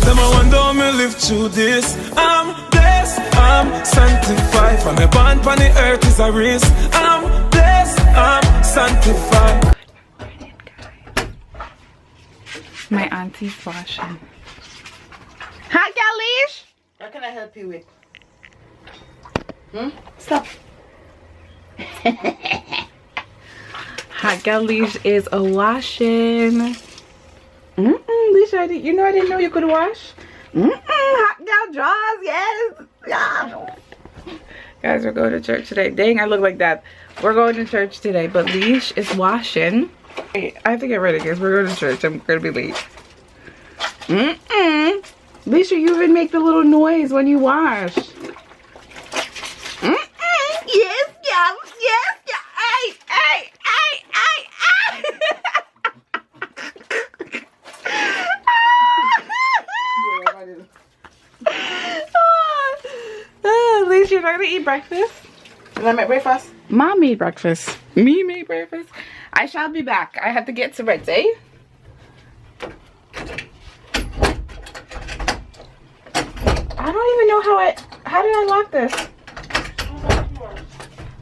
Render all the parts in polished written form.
Them I wonder how me live through this. I'm blessed, I'm sanctified. From a band on the earth is a risk. I'm blessed, I'm sanctified. My auntie's washing. Hot gal leash? What can I help you with? Stop. Hot gal leash is a washing. Leash, I didn't know you could wash. Hot gal draws, yes. Yeah. Guys, we're going to church today. Dang, I look like that. We're going to church today, but leash is washing. Wait, I have to get ready, guys. We're going to church. I'm gonna be late. Leisha, you even make the little noise when you wash. Yes, yeah, yes, yeah. Hey, hey, hey, hey, hey. Leisha, you're not gonna eat breakfast? You want to make breakfast? Mom made breakfast. Me made breakfast. I shall be back. I have to get to ready. I don't even know how did I lock this?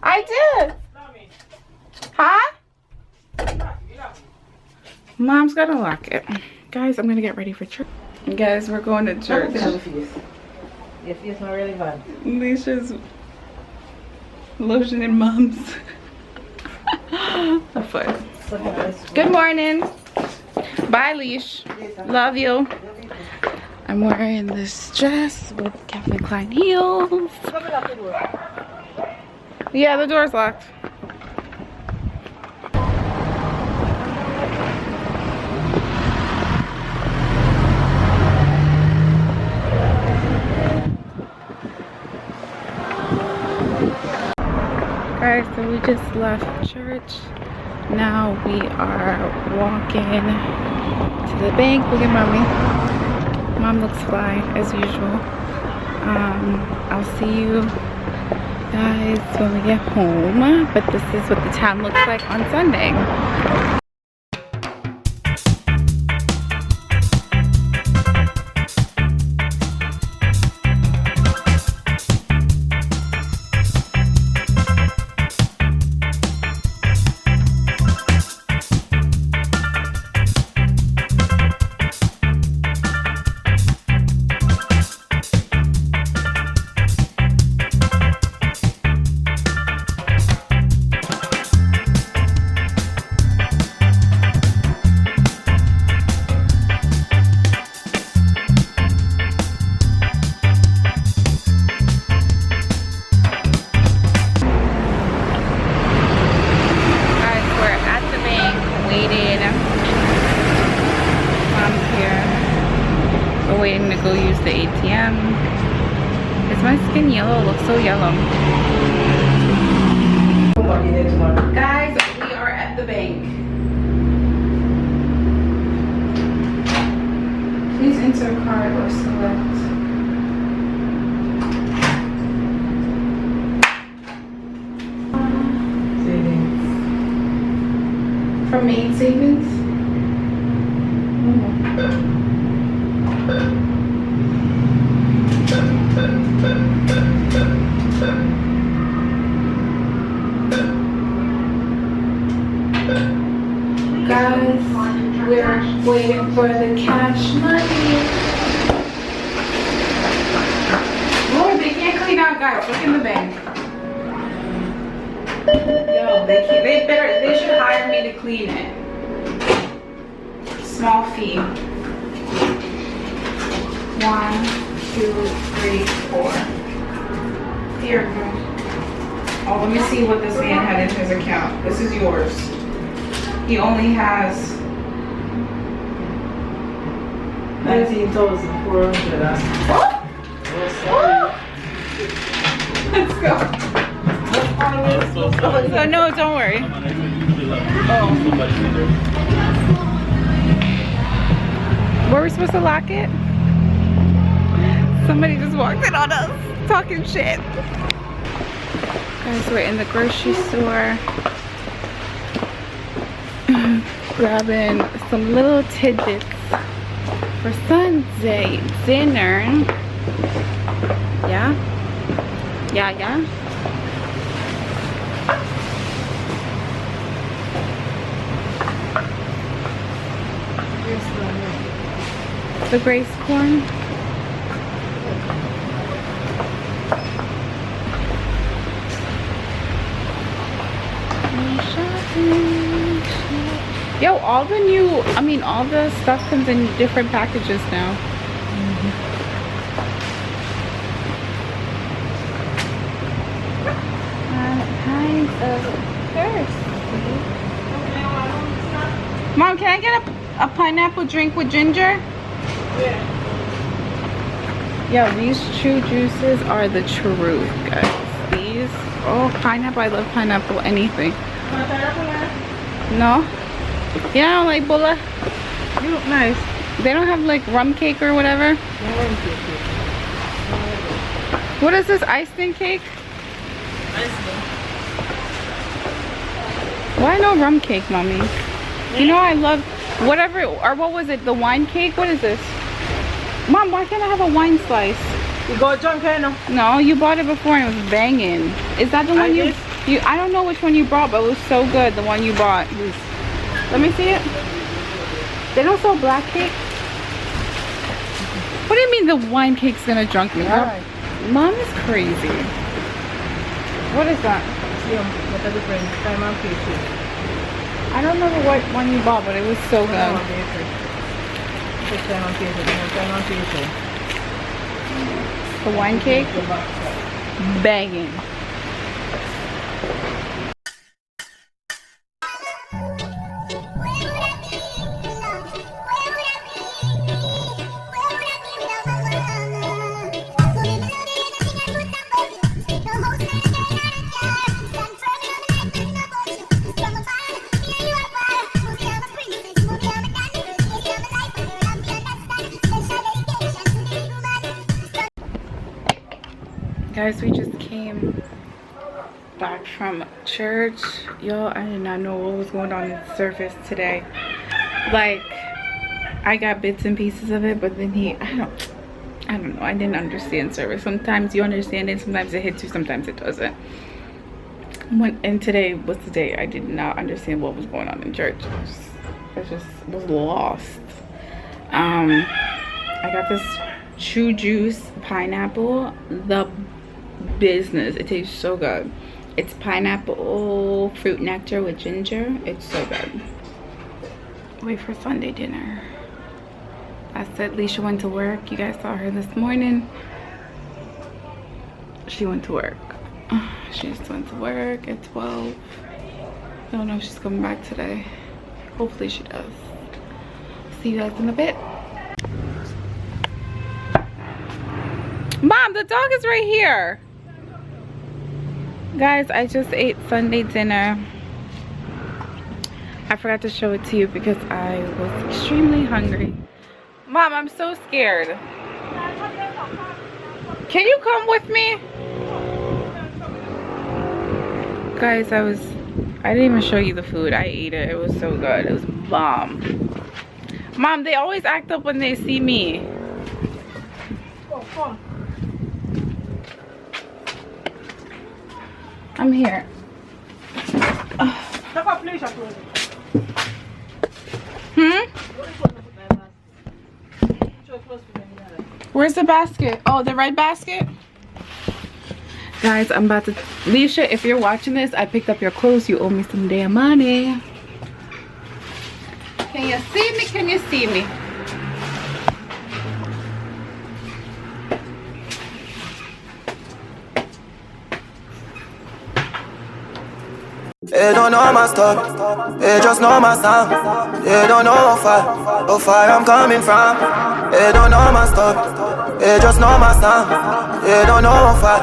I did. Huh? Mom's gonna lock it. Guys, I'm gonna get ready for church. Guys, we're going to church. Your face not really bad. Alicia's lotion in mom's a foot. Good morning. Bye, Leash. Love you. I'm wearing this dress with Calvin Klein heels. Yeah, the door's locked. Guys, so we just left church. Now we are walking to the bank. Look at mommy. Mom looks fly as usual. I'll see you guys when we get home. But this is what the town looks like on Sunday. Waiting to go use the ATM. Is my skin yellow? It looks so yellow. Guys, we are at the bank. Please enter card or select. Savings. From main savings? Guys, we're waiting for the cash money. Oh, they can't clean out, guys. Look in the bank. Yo, they should hire me to clean it. Small fee. 1, 2, 3, 4. Here. Oh, let me see what this man had in his account. This is yours. He only has 19,400. Let's go. So no, don't worry. Oh. Were we supposed to lock it? Somebody just walked in on us, talking shit. Guys, we're in the grocery store. Grabbing some little tidbits for Sunday dinner. Yeah? Yeah? The Grace corn. Yo, all the stuff comes in different packages now. Kinds of thirsty. Mom, can I get a pineapple drink with ginger? Yeah, these True Juices are the truth, guys. These, oh, pineapple, I love pineapple, anything. No? Yeah, I don't like bulla. You look nice. They don't have like rum cake or whatever? What is this, Isnt cake? Why no rum cake, mommy? You know I love whatever, or what was it, the wine cake? What is this? Mom, why can't I have a wine slice? You got junk here now? No, you bought it before and it was banging. Is that the one you I don't know which one you brought, but it was so good, the one you bought. Let me see it. They don't sell black cake? What do you mean the wine cake's gonna drunk me? Right. Mom is crazy. What is that? What are the different time and pastry? I don't know what one you bought, but it was so good. The wine cake? Banging. Guys, we just came back from church. Y'all, I did not know what was going on in the service today. Like, I got bits and pieces of it, but then I don't know, I didn't understand service. Sometimes you understand it, sometimes it hits you, sometimes it doesn't. And today was the day I did not understand what was going on in church. I just was lost. I got this True Juice pineapple, the business. It tastes so good. It's pineapple fruit nectar with ginger. It's so good. Wait for Sunday dinner. I said Leisha went to work. You guys saw her this morning. She went to work. She just went to work at 12. I don't know if she's coming back today. Hopefully she does. See you guys in a bit. Mom, the dog is right here. Guys, I just ate Sunday dinner. I forgot to show it to you because I was extremely hungry. Mom, I'm so scared. Can you come with me? Guys, I didn't even show you the food. I ate it. It was so good. It was bomb. Mom, they always act up when they see me. I'm here. Where's the basket? Oh, the red basket? Guys, I'm about to... Leisha, if you're watching this, I picked up your clothes. You owe me some damn money. Can you see me? Can you see me? They don't know my stuff, they just know my sound. They don't know how far I'm coming from. They don't know my stuff, they just know my sound. They don't know how far.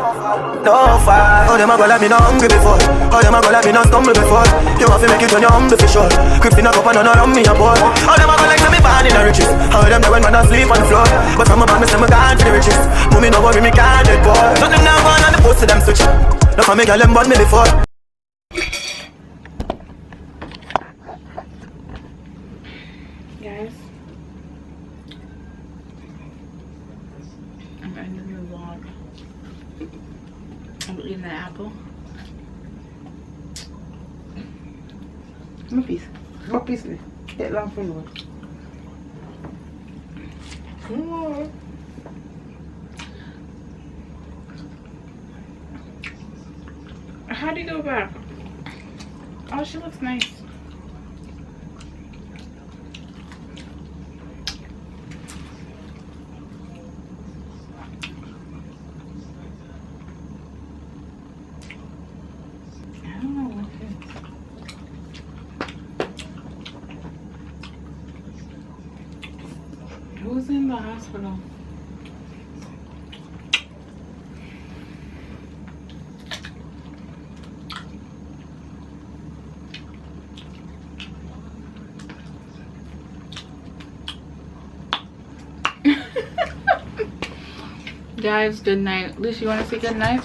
Oh, them a go like me not hungry before. Oh, them a go like me not stumble before. You have to make it when you're humble for sure. Creep in a cup and none around me a boy. Oh, them a go like me born in the riches. How them there when man asleep on the floor. But from a band me say me gone to the riches. Mommy no worry me can't dead boy. Nothing now gone on the post to them switch. Now for me girl them born me before. I'm eating an apple. One piece. What piece? Get long from the How do you go back? Oh, she looks nice. I don't know what it is. Who's in the hospital? Guys, good night. Liz, you want to say good night?